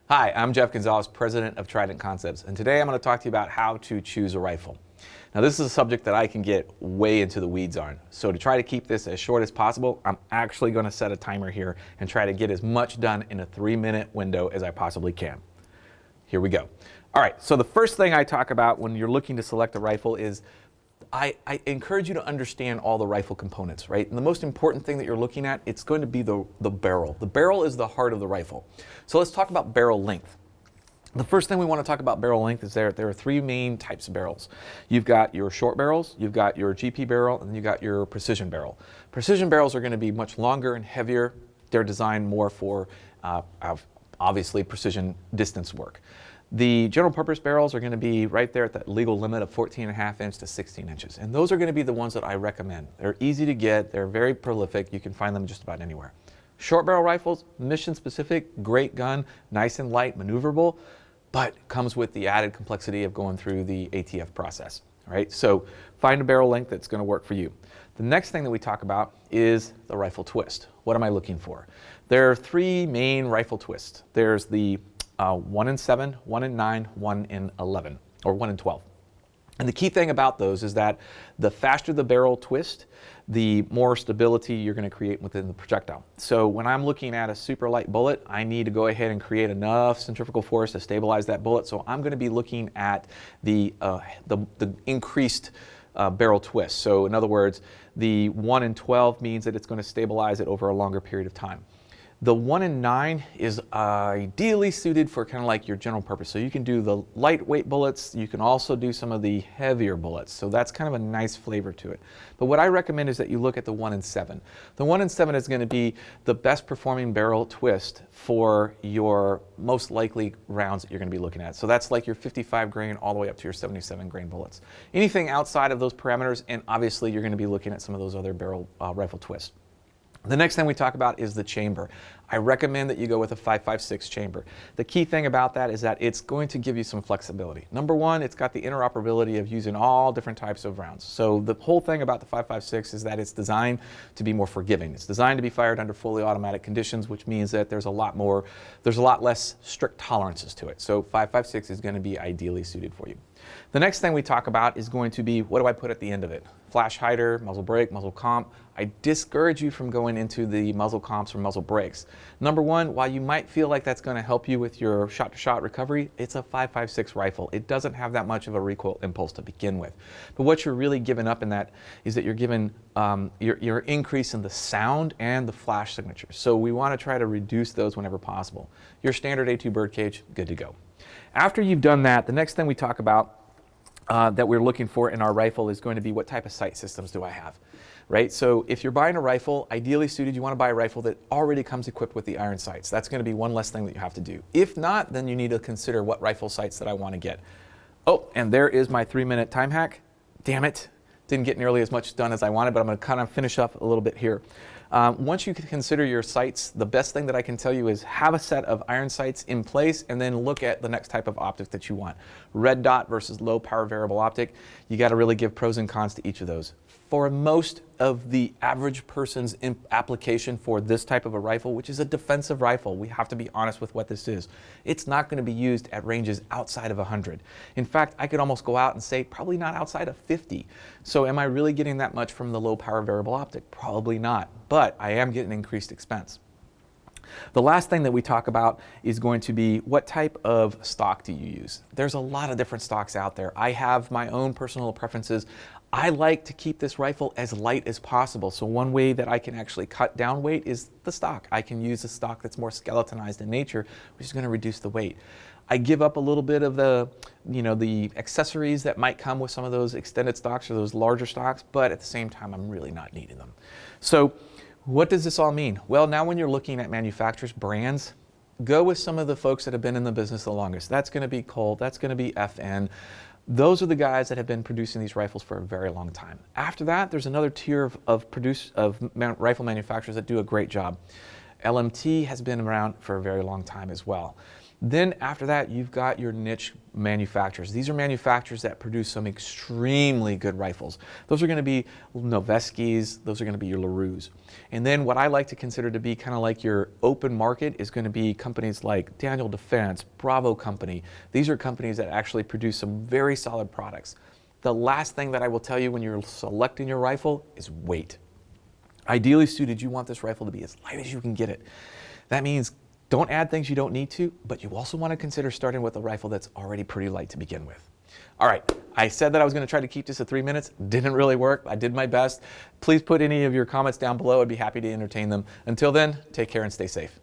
Hi, I'm Jeff Gonzalez, president of Trident Concepts, and today I'm going to talk to you about how to choose a rifle. Now, this is a subject that I can get way into the weeds on, so to try to keep this as short as possible, I'm actually going to set a timer here and try to get as much done in a 3-minute window as I possibly can. Here we go. All right, so the first thing I talk about when you're looking to select a rifle is I encourage you to understand all the rifle components, right? And the most important thing that you're looking at, it's going to be the barrel. The barrel is the heart of the rifle. So let's talk about barrel length. The first thing we want to talk about barrel length is there are three main types of barrels. You've got your short barrels, you've got your GP barrel, and you've got your precision barrel. Precision barrels are going to be much longer and heavier. They're designed more for, obviously, precision distance work. The general purpose barrels are going to be right there at that legal limit of 14.5 inches to 16 inches. And those are going to be the ones that I recommend. They're easy to get, they're very prolific, you can find them just about anywhere. Short barrel rifles, mission specific, great gun, nice and light, maneuverable, but comes with the added complexity of going through the ATF process. All right, so find a barrel length that's going to work for you. The next thing that we talk about is the rifle twist. What am I looking for? There are three main rifle twists. There's the 1 in 7, 1 in 9, 1 in 11, or 1 in 12. And the key thing about those is that the faster the barrel twist, the more stability you're going to create within the projectile. So when I'm looking at a super light bullet, I need to go ahead and create enough centrifugal force to stabilize that bullet. So I'm going to be looking at the increased barrel twist. So in other words, the 1 in 12 means that it's going to stabilize it over a longer period of time. The 1 in 9 is ideally suited for kind of like your general purpose. So you can do the lightweight bullets, you can also do some of the heavier bullets. So that's kind of a nice flavor to it. But what I recommend is that you look at the 1 in 7. The 1 in 7 is going to be the best performing barrel twist for your most likely rounds that you're going to be looking at. So that's like your 55 grain all the way up to your 77 grain bullets. Anything outside of those parameters, and obviously you're going to be looking at some of those other barrel rifle twists. The next thing we talk about is the chamber. I recommend that you go with a 5.56 chamber. The key thing about that is that it's going to give you some flexibility. Number one, it's got the interoperability of using all different types of rounds. So the whole thing about the 5.56 is that it's designed to be more forgiving. It's designed to be fired under fully automatic conditions, which means that there's a lot less strict tolerances to it. So 5.56 is going to be ideally suited for you. The next thing we talk about is going to be, what do I put at the end of it? Flash hider, muzzle brake, muzzle comp. I discourage you from going into the muzzle comps or muzzle brakes. Number one, while you might feel like that's going to help you with your shot-to-shot recovery, it's a 5.56 rifle. It doesn't have that much of a recoil impulse to begin with. But what you're really giving up in that is that you're giving you're increasing the sound and the flash signature. So we want to try to reduce those whenever possible. Your standard A2 birdcage, good to go. After you've done that, the next thing we talk about that we're looking for in our rifle is going to be what type of sight systems do I have, right? So if you're buying a rifle, ideally suited, you want to buy a rifle that already comes equipped with the iron sights. That's going to be one less thing that you have to do. If not, then you need to consider what rifle sights that I want to get. Oh, and there is my 3-minute time hack. Damn it. Didn't get nearly as much done as I wanted, but I'm going to kind of finish up a little bit here. Once you consider your sights, the best thing that I can tell you is have a set of iron sights in place and then look at the next type of optic that you want. Red dot versus low power variable optic, you got to really give pros and cons to each of those. For most of the average person's application for this type of a rifle, which is a defensive rifle, we have to be honest with what this is. It's not going to be used at ranges outside of 100. In fact, I could almost go out and say probably not outside of 50. So am I really getting that much from the low power variable optic? Probably not, but I am getting increased expense. The last thing that we talk about is going to be what type of stock do you use? There's a lot of different stocks out there. I have my own personal preferences. I like to keep this rifle as light as possible. So one way that I can actually cut down weight is the stock. I can use a stock that's more skeletonized in nature, which is going to reduce the weight. I give up a little bit of the accessories that might come with some of those extended stocks or those larger stocks, but at the same time, I'm really not needing them. So what does this all mean? Well, now when you're looking at manufacturers, brands, go with some of the folks that have been in the business the longest. That's going to be Colt, that's going to be FN. Those are the guys that have been producing these rifles for a very long time. After that, there's another tier of rifle manufacturers that do a great job. LMT has been around for a very long time as well. Then after that, you've got your niche manufacturers. These are manufacturers that produce some extremely good rifles. Those are going to be Noveskis, those are going to be your LaRues. And then what I like to consider to be kind of like your open market is going to be companies like Daniel Defense, Bravo Company. These are companies that actually produce some very solid products. The last thing that I will tell you when you're selecting your rifle is weight. Ideally suited, you want this rifle to be as light as you can get it. That means don't add things you don't need to, but you also want to consider starting with a rifle that's already pretty light to begin with. All right, I said that I was going to try to keep this at 3 minutes. Didn't really work. I did my best. Please put any of your comments down below. I'd be happy to entertain them. Until then, take care and stay safe.